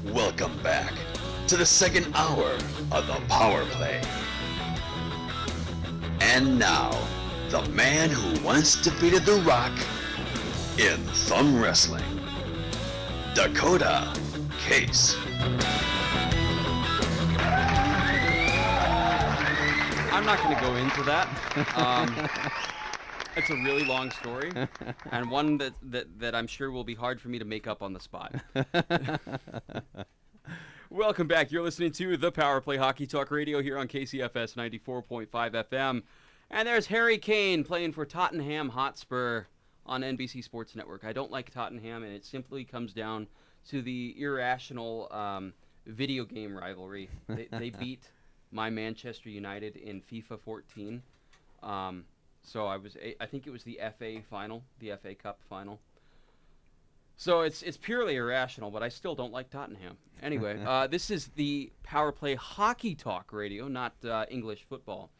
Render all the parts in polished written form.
Welcome back to the second hour of the Power Play. And now, the man who once defeated The Rock in thumb wrestling, Dakota Case. I'm not going to go into that. It's a really long story, and one that I'm sure will be hard for me to make up on the spot. Welcome back. You're listening to the Power Play Hockey Talk Radio here on KCFS 94.5 FM. And there's Harry Kane playing for Tottenham Hotspur on NBC Sports Network. I don't like Tottenham, and it simply comes down to the irrational video game rivalry. They beat my Manchester United in FIFA 14. So I think it was the FA final, the FA Cup final. So it's purely irrational, but I still don't like Tottenham. Anyway, this is the Power Play Hockey Talk Radio, not English football.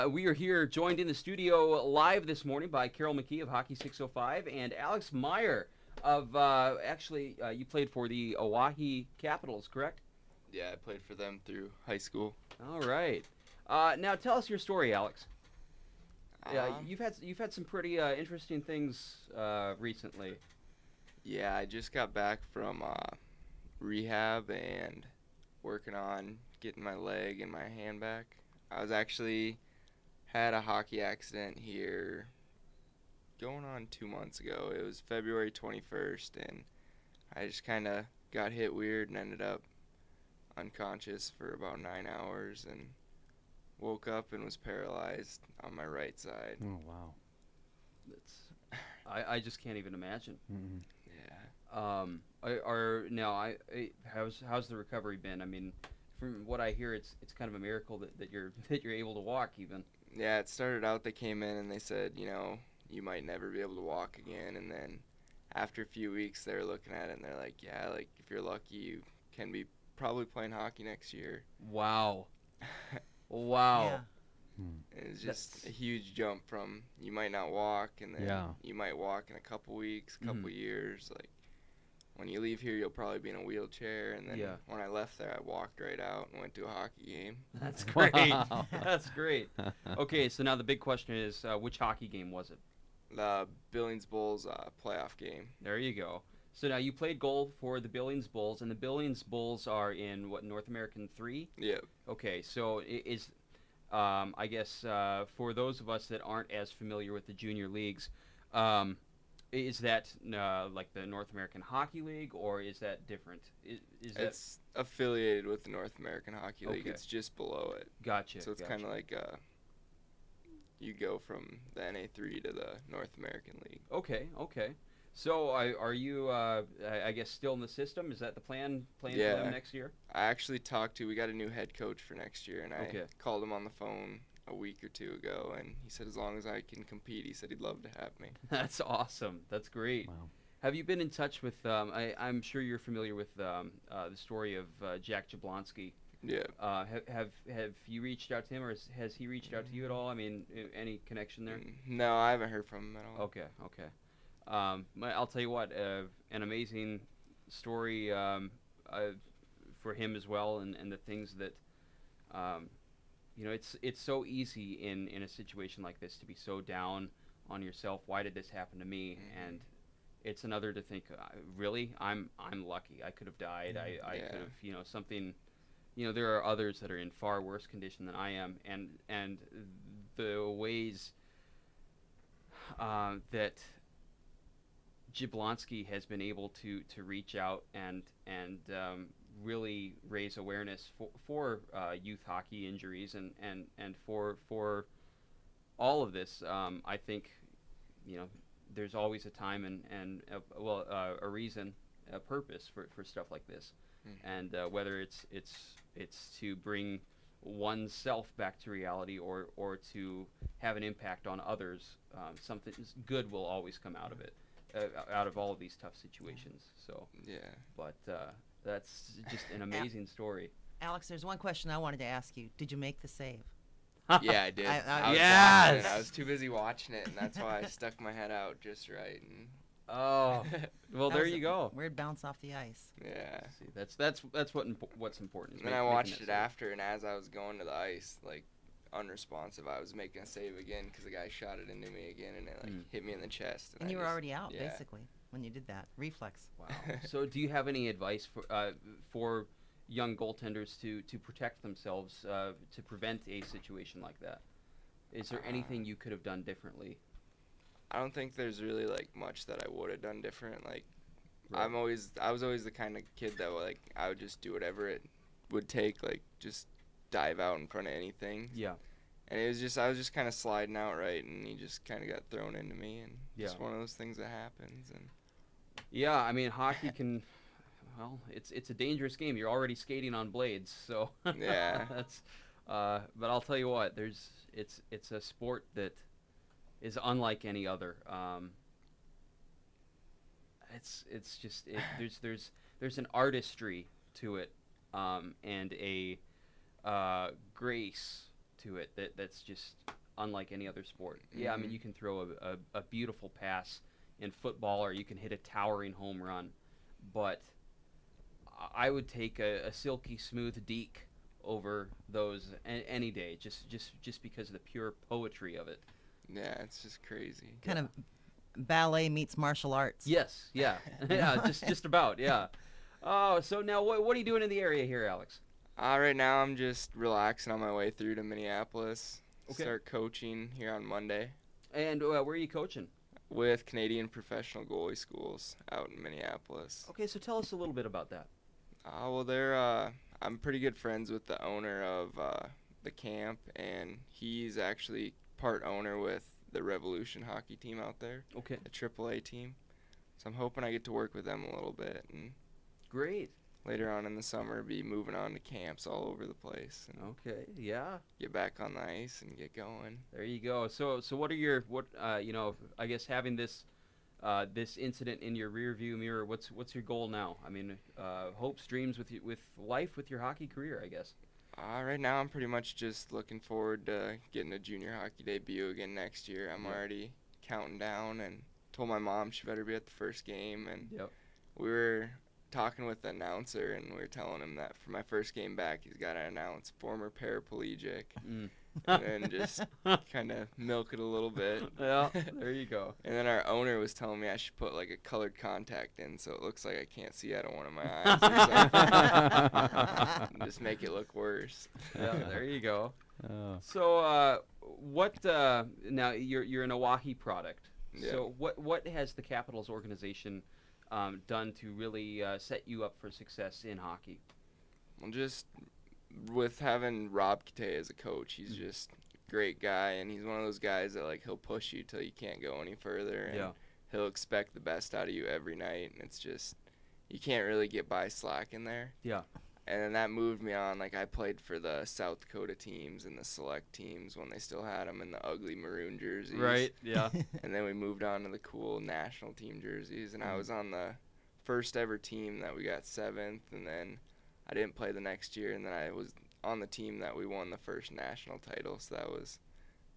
We are here joined in the studio live this morning by Carol McKee of Hockey605 and Alex Meagher of, you played for the Oahe Capitals, correct? Yeah, I played for them through high school. All right. Now tell us your story, Alex. You've had some pretty interesting things recently. Yeah, I just got back from rehab and working on getting my leg and my hand back. I was actually had a hockey accident here going on 2 months ago. It was February 21st, and I just kind of got hit weird and ended up unconscious for about 9 hours and woke up and was paralyzed on my right side. Oh, wow. I just can't even imagine. Mm-hmm. Yeah. How's the recovery been? I mean, from what I hear, it's kind of a miracle that you're able to walk even. Yeah, it started out, they came in and they said, you might never be able to walk again. And then after a few weeks, they were looking at it and they're like, yeah, like if you're lucky, you can be probably playing hockey next year. Wow. Wow. Yeah. It's just a huge jump from you might not walk and then you might walk in a couple weeks, couple years. Like when you leave here, you'll probably be in a wheelchair. And then when I left there, I walked right out and went to a hockey game. That's great. Wow. That's great. Okay, so now the big question is, which hockey game was it? The Billings Bulls playoff game. There you go. So now you played goal for the Billings Bulls, and the Billings Bulls are in, what, North American 3? Yeah. Okay, so is... I guess for those of us that aren't as familiar with the junior leagues, is that like the North American Hockey League, or is that different? It's affiliated with the North American Hockey League. Okay. It's just below it. Gotcha. So it's kind of like you go from the NA3 to the North American League. Okay. So are you, I guess, still in the system? Is that the plan playing for them next year? I actually we got a new head coach for next year, and I called him on the phone a week or two ago, and he said as long as I can compete, he said he'd love to have me. That's awesome. That's great. Wow. Have you been in touch with, I'm sure you're familiar with the story of Jack Jablonski. Yeah. Have you reached out to him, or has he reached out to you at all? I mean, any connection there? No, I haven't heard from him at all. Okay. I'll tell you what, an amazing story for him as well, and the things that, it's so easy in a situation like this to be so down on yourself. Why did this happen to me? Mm-hmm. And it's another to think, really, I'm lucky. I could have died. I could have, something. There are others that are in far worse condition than I am, and the ways that Jablonski has been able to reach out and really raise awareness for youth hockey injuries and for all of this. I think there's always a time and a reason, a purpose for stuff like this, and whether it's to bring oneself back to reality or to have an impact on others. Something good will always come out of it. Out of all of these tough situations. So but that's just an amazing story. Alex, there's one question I wanted to ask you. Did you make the save? Yeah, I did. I was yes! watching it. I was too busy watching it, and that's why I stuck my head out just right and Oh, well, That there was you a go. Weird bounce off the ice. Yeah. See, what's important. And then I watched it after, and as I was going to the ice, like, unresponsive, I was making a save again because the guy shot it into me again, and it, like, hit me in the chest. And I you were just- already out, yeah. basically, when you did that. Reflex. Wow. So, do you have any advice for young goaltenders to protect themselves to prevent a situation like that? Is there anything you could have done differently? I don't think there's really, like, much that I would have done different. Like, Right. I was always the kind of kid that, like, I would just do whatever it would take, like, just dive out in front of anything. Yeah. And I was just kind of sliding out right, and he just kind of got thrown into me, and it's one of those things that happens. And Yeah, I mean, hockey can. Well, it's a dangerous game. You're already skating on blades, so Yeah. that's. But I'll tell you what, it's a sport that is unlike any other. It's just there's an artistry to it, and a grace to it that's just unlike any other sport. Yeah, I mean, you can throw a beautiful pass in football, or you can hit a towering home run, but I would take a silky smooth deke over those any day, just because of the pure poetry of it. yeah, it's just crazy. Kind of ballet meets martial arts. Yes, yeah, yeah, just about, yeah. Oh, so now what are you doing in the area here, Alex? Right now I'm just relaxing on my way through to Minneapolis. Okay. Start coaching here on Monday And where are you coaching? with Canadian Professional Goalie Schools out in Minneapolis. Okay, so tell us a little bit about that. Well, I'm pretty good friends with the owner of the camp, and he's actually part owner with the Revolution hockey team out there, Okay, the AAA team. So I'm hoping I get to work with them a little bit, and great. later on in the summer be moving on to camps all over the place and Okay, yeah, get back on the ice and get going. there you go. So what are your I guess having this this incident in your rear view mirror, what's your goal now? I mean, hopes, dreams with life, with your hockey career, I guess. Right now I'm pretty much just looking forward to getting a junior hockey debut again next year. I'm already counting down, and told my mom she better be at the first game, and Yep. we were talking with the announcer, and we were telling him that for my first game back he's got to announce former paraplegic, Mm. and then just kind of milk it a little bit. Yeah, there you go. And then our owner was telling me I should put like a colored contact in so it looks like I can't see out of one of my eyes or something. Just make it look worse. Yeah, there you go. Oh. So what now you're an Oahe product. Yeah. So what has the Capitals organization done to really set you up for success in hockey? Well, just with having Rob Kate as a coach, he's just a great guy, and he's one of those guys that like he'll push you till you can't go any further, and Yeah. he'll expect the best out of you every night, and it's just you can't really get by slacking there. Yeah. And then that moved me on. Like I played for the South Dakota teams and the select teams when they still had them in the ugly maroon jerseys. Right. Yeah. And then we moved on to the cool national team jerseys, and I was on the first ever team that we got 7th, and then I didn't play the next year, and then I was on the team that we won the first national title, so that was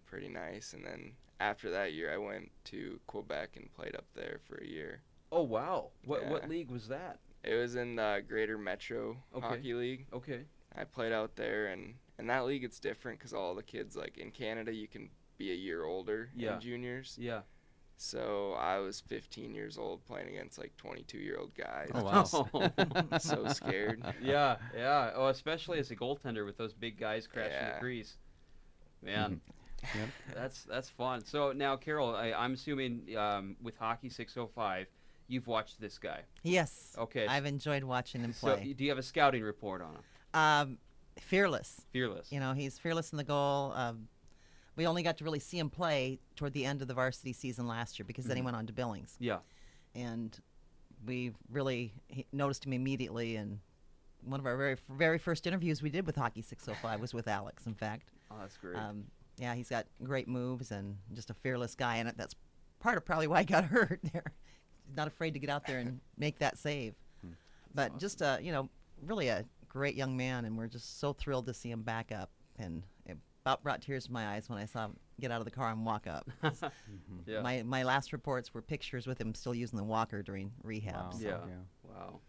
pretty nice. And then after that year, I went to Quebec and played up there for a year. Oh wow. What Yeah. league was that? It was in the Greater Metro Okay. Hockey League. Okay. I played out there, and in that league it's different because all the kids, like in Canada, you can be a year older Yeah. in juniors. Yeah. So I was 15 years old playing against like 22-year-old guys. Oh, wow. So scared. Yeah. Yeah. Oh, especially as a goaltender with those big guys crashing the Yeah. crease. Man. Yep. That's fun. So now, Carol, I'm assuming with Hockey605, you've watched this guy. Yes. Okay. I've enjoyed watching him So play. do you have a scouting report on him? Fearless. Fearless. You know, he's fearless in the goal. We only got to really see him play toward the end of the varsity season last year because then he went on to Billings. Yeah. And we really noticed him immediately. And one of our very first interviews we did with Hockey605 was with Alex, in fact. Oh, that's great. Yeah, he's got great moves and just a fearless guy. And that's part of probably why he got hurt there. He's not afraid to get out there and make that save. But awesome. just, really a great young man. And we're just so thrilled to see him back up. And it about brought tears to my eyes when I saw get out of the car and walk up. Yeah. My last reports were pictures with him still using the walker during rehab. Wow. So. Yeah. Wow.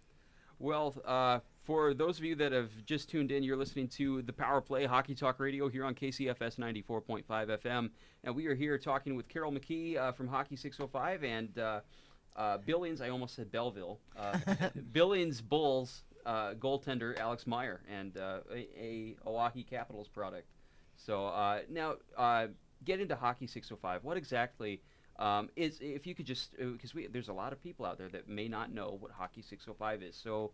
Well, for those of you that have just tuned in, you're listening to the Power Play Hockey Talk Radio here on KCFS 94.5 FM, and we are here talking with Carol McKee from Hockey605 and Billings. I almost said Belleville. Billings Bulls goaltender Alex Meagher and a Oahe Capitals product. So now get into Hockey605. What exactly? If you could just, because there's a lot of people out there that may not know what Hockey605 is. So,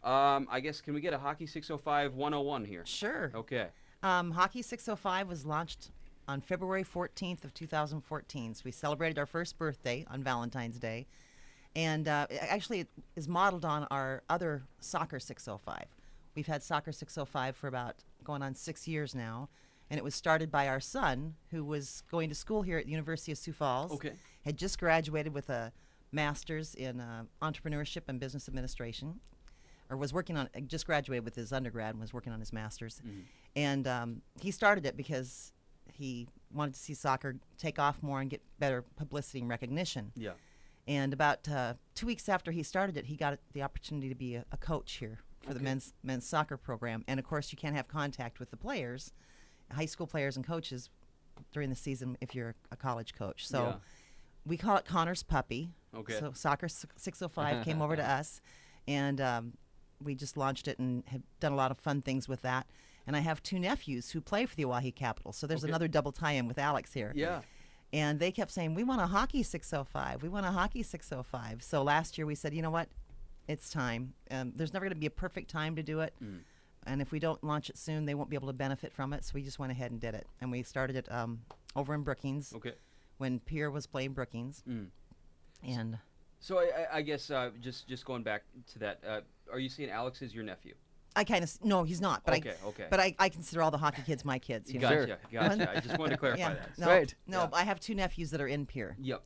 I guess, can we get a Hockey605 101 here? Sure. Okay. Hockey605 was launched on February 14th of 2014. So we celebrated our first birthday on Valentine's Day. And actually, it is modeled on our other Soccer 605. We've had Soccer 605 for about going on 6 years now. And it was started by our son, who was going to school here at the University of Sioux Falls. Okay. Had just graduated with a master's in entrepreneurship and business administration, or was working on, just graduated with his undergrad and was working on his master's. And he started it because he wanted to see soccer take off more and get better publicity and recognition. Yeah. And about 2 weeks after he started it, he got the opportunity to be a coach here for the men's soccer program. And of course, you can't have contact with the players, high school players and coaches during the season if you're a college coach. So we call it Connor's Puppy. Okay. So Soccer 605 came over to us, and we just launched it and have done a lot of fun things with that. And I have 2 nephews who play for the Oahe Capitals, so there's another double tie-in with Alex here. Yeah. And they kept saying, we want a Hockey 605. We want a Hockey 605. So last year we said, you know what? It's time. There's never going to be a perfect time to do it. And if we don't launch it soon, they won't be able to benefit from it. So we just went ahead and did it. And we started it over in Brookings when Pierre was playing Brookings. And so I guess just going back to that, are you saying Alex is your nephew? I kind of, no, he's not. But I consider all the hockey kids my kids. You know? Gotcha. I just wanted to clarify that. No, I have 2 nephews that are in Pierre. Yep.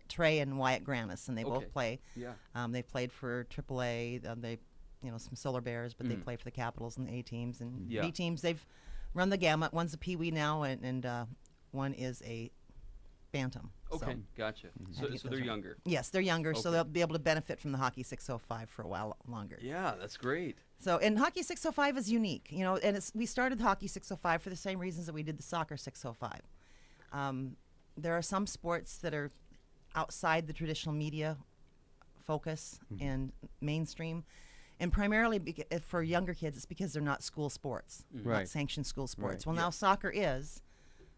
Trey and Wyatt Granis, and they both play. Yeah. They played for AAA. They, some Solar Bears, but they play for the Capitals and the A teams and B teams. They've run the gamut. One's a Pee Wee now, and one is a Bantam. Okay, So, gotcha. So they're right. younger. Yes, they're younger, so they'll be able to benefit from the Hockey 605 for a while longer. Yeah, that's great. So, and Hockey 605 is unique, and we started Hockey 605 for the same reasons that we did the Soccer 605. There are some sports that are outside the traditional media focus and mainstream, and primarily for younger kids, it's because they're not school sports, not sanctioned school sports. Well, now soccer is,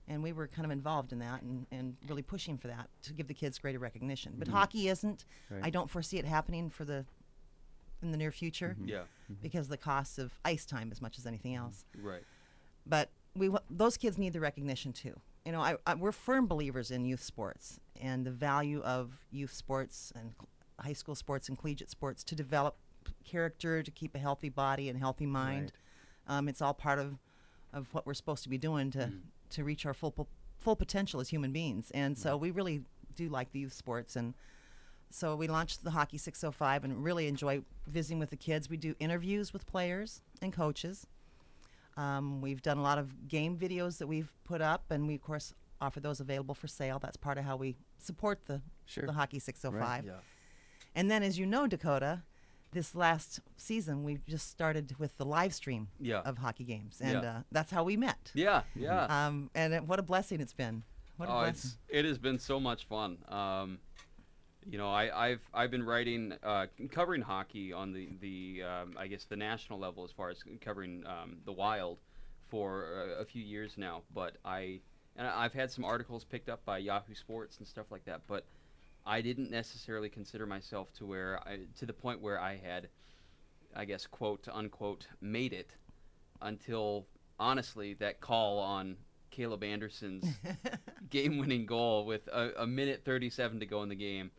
and we were kind of involved in that and really pushing for that to give the kids greater recognition. But hockey isn't. I don't foresee it happening in the near future. Yeah. Because of the cost of ice time as much as anything else. Right. But those kids need the recognition too. We're firm believers in youth sports and the value of youth sports and high school sports and collegiate sports to develop character, to keep a healthy body and healthy mind. It's all part of what we're supposed to be doing to reach our full potential as human beings. And so we really do like the youth sports. And so we launched the Hockey 605 and really enjoy visiting with the kids. We do interviews with players and coaches. We've done a lot of game videos that we've put up, and we, of course, offer those available for sale. That's part of how we support the Hockey 605. Right. Yeah. And then, as you know, Dakota, this last season, we've just started with the live stream of hockey games, and that's how we met. Yeah. And what a blessing it's been. What a blessing. It has been so much fun. I've been writing, covering hockey on the I guess the national level as far as covering the Wild for a few years now. But I've had some articles picked up by Yahoo Sports and stuff like that. But I didn't necessarily consider myself to the point where I had, I guess, quote unquote, made it until honestly that call on Caleb Anderson's game-winning goal with a minute 37 to go in the game.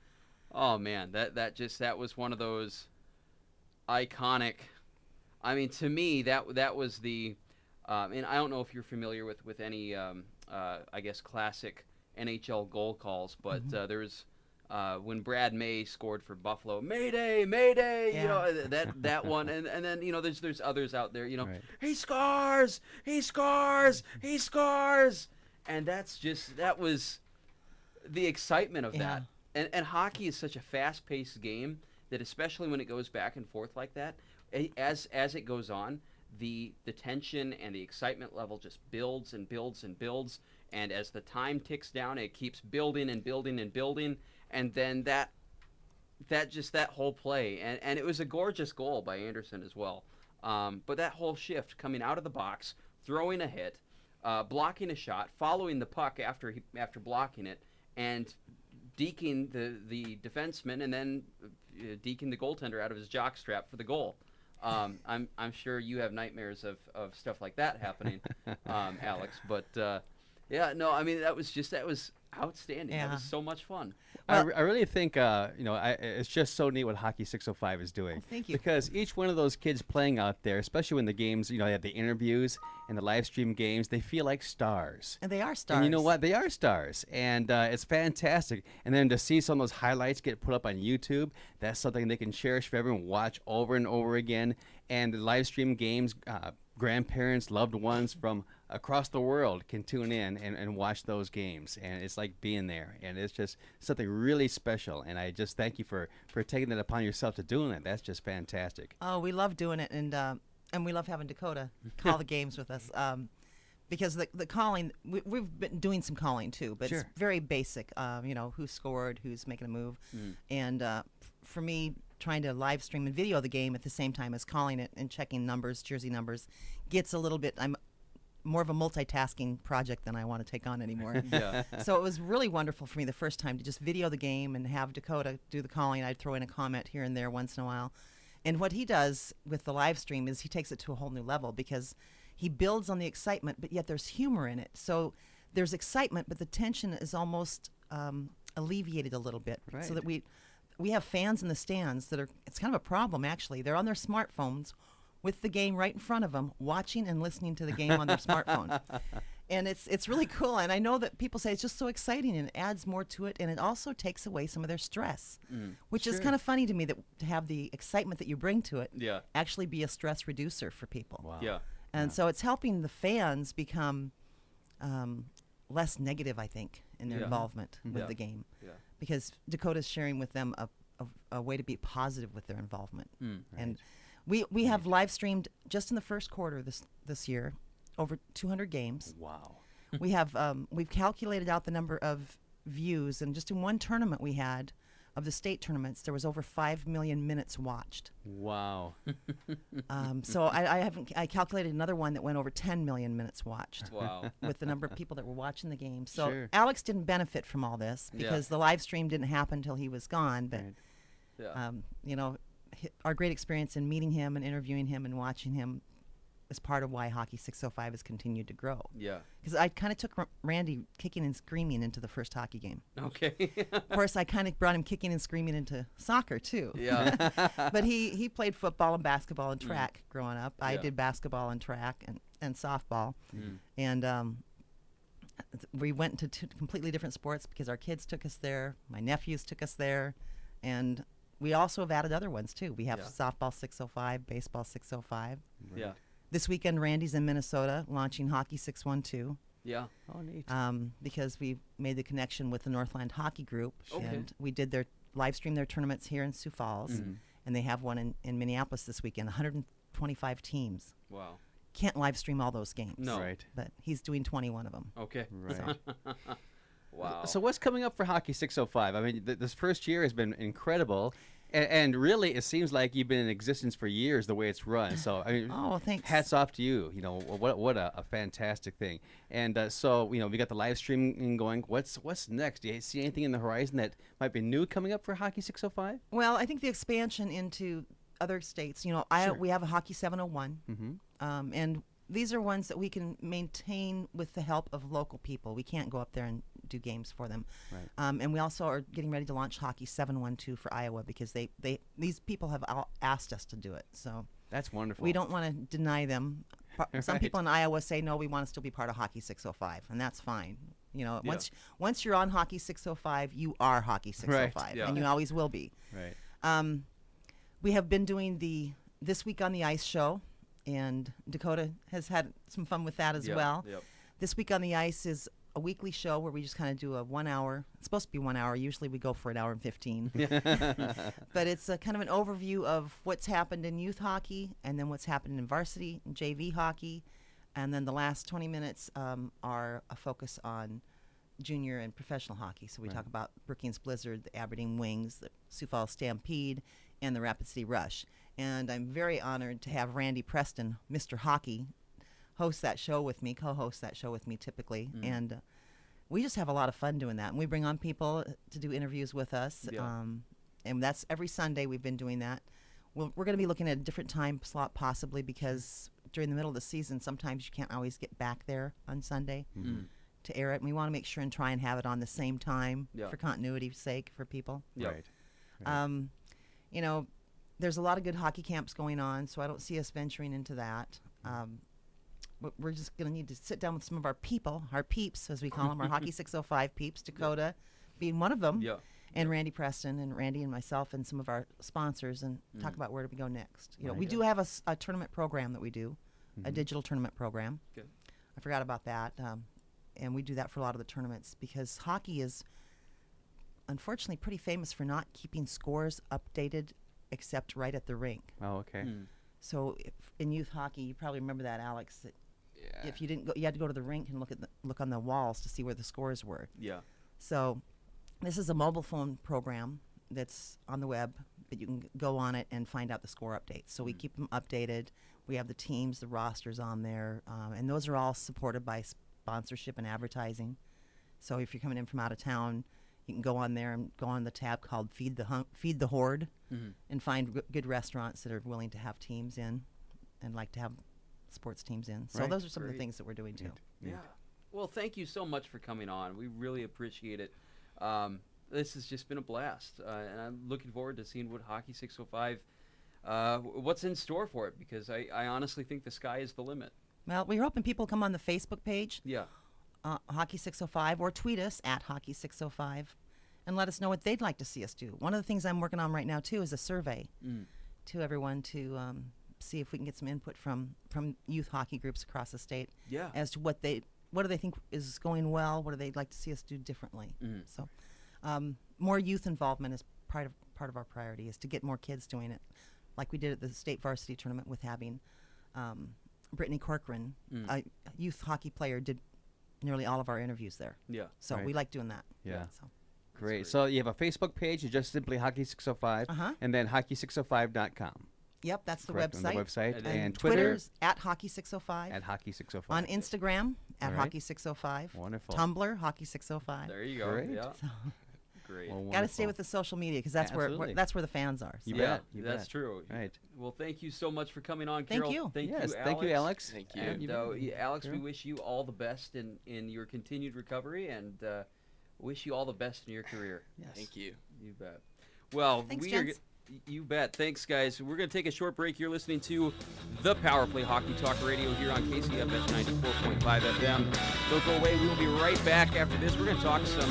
Oh man, that was one of those iconic. I mean, to me, that was the, and I don't know if you're familiar with any, I guess, classic NHL goal calls, but there's when Brad May scored for Buffalo, Mayday, Mayday, that one, and then there's others out there, he scores, he scores, he scores. And that was the excitement of that. And hockey is such a fast-paced game that, especially when it goes back and forth like that, as it goes on, the tension and the excitement level just builds and builds and builds. And as the time ticks down, it keeps building and building and building. And then that whole play, and it was a gorgeous goal by Anderson as well. But that whole shift coming out of the box, throwing a hit, blocking a shot, following the puck after blocking it, and deking the defenseman, and then deking the goaltender out of his jockstrap for the goal. I'm sure you have nightmares of stuff like that happening, Alex. But yeah, no, I mean that was outstanding. Yeah. That was so much fun. I really think it's just so neat what Hockey 605 is doing. Well, thank you. Because each one of those kids playing out there, especially when the games, they have the interviews and the live stream games, they feel like stars. And they are stars. And you know what? They are stars. And it's fantastic. And then to see some of those highlights get put up on YouTube, that's something they can cherish forever and watch over and over again. And the live stream games, grandparents, loved ones from across the world can tune in and watch those games. And it's like being there. And it's just something really special. And I just thank you for taking it upon yourself to doing it. That's just fantastic. Oh, we love doing it, and we love having Dakota call the games with us, because the calling, we've been doing some calling too, but it's very basic. Who scored, who's making a move, and for me, trying to live stream and video the game at the same time as calling it and checking numbers, jersey numbers, gets a little bit. I'm more of a multitasking project than I want to take on anymore. Yeah. So it was really wonderful for me the first time to just video the game and have Dakota do the calling. I'd throw in a comment here and there once in a while. And what he does with the live stream is he takes it to a whole new level, because he builds on the excitement, but yet there's humor in it. So there's excitement, but the tension is almost alleviated a little bit. Right. So that we have fans in the stands that it's kind of a problem, actually. They're on their smartphones with the game right in front of them, watching and listening to the game on their smartphone. And it's really cool. And I know that people say it's just so exciting and it adds more to it, and it also takes away some of their stress, which is kind of funny to me, that to have the excitement that you bring to it actually be a stress reducer for people. Wow. Yeah. And so it's helping the fans become less negative, I think, in their involvement with the game, because Dakota's sharing with them a way to be positive with their involvement. And we have live streamed just in the first quarter this year over 200 games. Wow. We have we've calculated out the number of views, and just in one tournament we had, of the state tournaments, there was over 5 million minutes watched. Wow. So I calculated another one that went over 10 million minutes watched. Wow. With the number of people that were watching the game. So Sure. Alex didn't benefit from all this because the live stream didn't happen until he was gone. But our great experience in meeting him and interviewing him and watching him is part of why Hockey 605 has continued to grow. Yeah. Because I kind of took Randy kicking and screaming into the first hockey game. Okay. Of course, I kind of brought him kicking and screaming into soccer too. Yeah. But he played football and basketball and track growing up. I did basketball and track and softball. And we went into two completely different sports because our kids took us there. My nephews took us there. And we also have added other ones too. We have softball 605, baseball 605. Right. Yeah. This weekend, Randy's in Minnesota launching Hockey 612. Yeah. Oh, neat. Because we made the connection with the Northland Hockey Group, Okay. and we did their live stream their tournaments here in Sioux Falls, and they have one in Minneapolis this weekend. 125 teams. Wow. Can't live stream all those games. No. Right. But he's doing 21 of them. Okay. Right. Wow. So what's coming up for Hockey 605? I mean, this first year has been incredible. And really, it seems like you've been in existence for years the way it's run. So, I mean, Oh, thanks. hats off to you. What a fantastic thing. And so, we got the live streaming going. What's next? Do you see anything in the horizon that might be new coming up for Hockey 605? Well, I think the expansion into other states. We have a Hockey 701, and these are ones that we can maintain with the help of local people. We can't go up there and do games for them. Right. And we also are getting ready to launch Hockey 712 for Iowa because these people have all asked us to do it. So That's wonderful. we don't want to deny them. Some people in Iowa say, no, we want to still be part of Hockey 605, and that's fine. Once you're on Hockey 605, you are Hockey 605, yeah. and you always will be. Right. We have been doing the This Week on the Ice show, and Dakota has had some fun with that as well. Yep. This Week on the Ice is a weekly show where we just kind of do a 1 hour. It's supposed to be 1 hour. Usually we go for an hour and 15. But it's a kind of an overview of what's happened in youth hockey, and then what's happened in varsity and JV hockey. And then the last 20 minutes are a focus on junior and professional hockey. So we talk about Brookings Blizzard, the Aberdeen Wings, the Sioux Falls Stampede, and the Rapid City Rush. And I'm very honored to have Randy Preston, Mr. Hockey, co-host that show with me typically. And we just have a lot of fun doing that. And we bring on people to do interviews with us. And that's every Sunday we've been doing that. We're going to be looking at a different time slot possibly, because during the middle of the season, sometimes you can't always get back there on Sunday to air it. And we want to make sure and try and have it on the same time for continuity's sake for people. Right. You know, there's a lot of good hockey camps going on, so I don't see us venturing into that. We're just going to need to sit down with some of our people, our peeps, as we call them, our Hockey605 peeps, Dakota being one of them, and Randy Preston, and Randy and myself and some of our sponsors, and talk about where do we go next. You know, we do have a tournament program that we do, a digital tournament program. Good. I forgot about that. And we do that for a lot of the tournaments, because hockey is unfortunately pretty famous for not keeping scores updated except right at the rink. Oh, okay. So in youth hockey, you probably remember that, Alex, that if you didn't go, you had to go to the rink and look on the walls to see where the scores were. Yeah. So this is a mobile phone program that's on the web, but you can go on it and find out the score updates. So we keep them updated. We have the teams, the rosters on there, and those are all supported by sponsorship and advertising. So if you're coming in from out of town, you can go on there and go on the tab called Feed the Horde, and find good restaurants that are willing to have teams in and like to have sports teams in. So those are some of the things that we're doing too. Yeah. Well, thank you so much for coming on. We really appreciate it. This has just been a blast, and I'm looking forward to seeing what Hockey605, what's in store for it, because I honestly think the sky is the limit. Well, we're hoping people come on the Facebook page, Yeah. Hockey605, or tweet us at Hockey605, and let us know what they'd like to see us do. One of the things I'm working on right now too is a survey to everyone to see if we can get some input from youth hockey groups across the state as to what do they think is going well, what do they like to see us do differently. So more youth involvement is part of our priority, is to get more kids doing it, like we did at the state varsity tournament with having Brittany Corcoran, a youth hockey player, did nearly all of our interviews there. Yeah. So we like doing that. Yeah. So. Great. So you have a Facebook page, you just simply Hockey605, and then Hockey605.com. Yep, that's the Correct, website. on the website. And Twitter's at Hockey605. At Hockey605. On Instagram at All right. Hockey605. Wonderful. Tumblr Hockey605. There you go. Great. Yeah. So Great. Well, got to stay wonderful. with the social media, because that's where Absolutely. that's where the fans are. So. You Yeah, bet. You that's bet. true. Right. Well, thank you so much for coming on, Thank Carol. you. Thank Yes, you, Alex. thank you, Alex. Thank you. And Alex, Sure. we wish you all the best in your continued recovery, and wish you all the best in your career. Yes. Thank you. You bet. Well, Thanks, we are. gents. You bet. Thanks, guys. We're going to take a short break. You're listening to the Power Play Hockey Talk Radio here on KCFS 94.5 FM. Don't go away. We'll be right back after this. We're going to talk some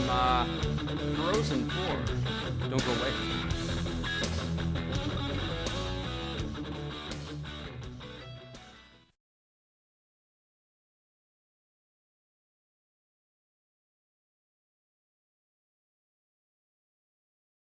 Frozen 4. Don't go away.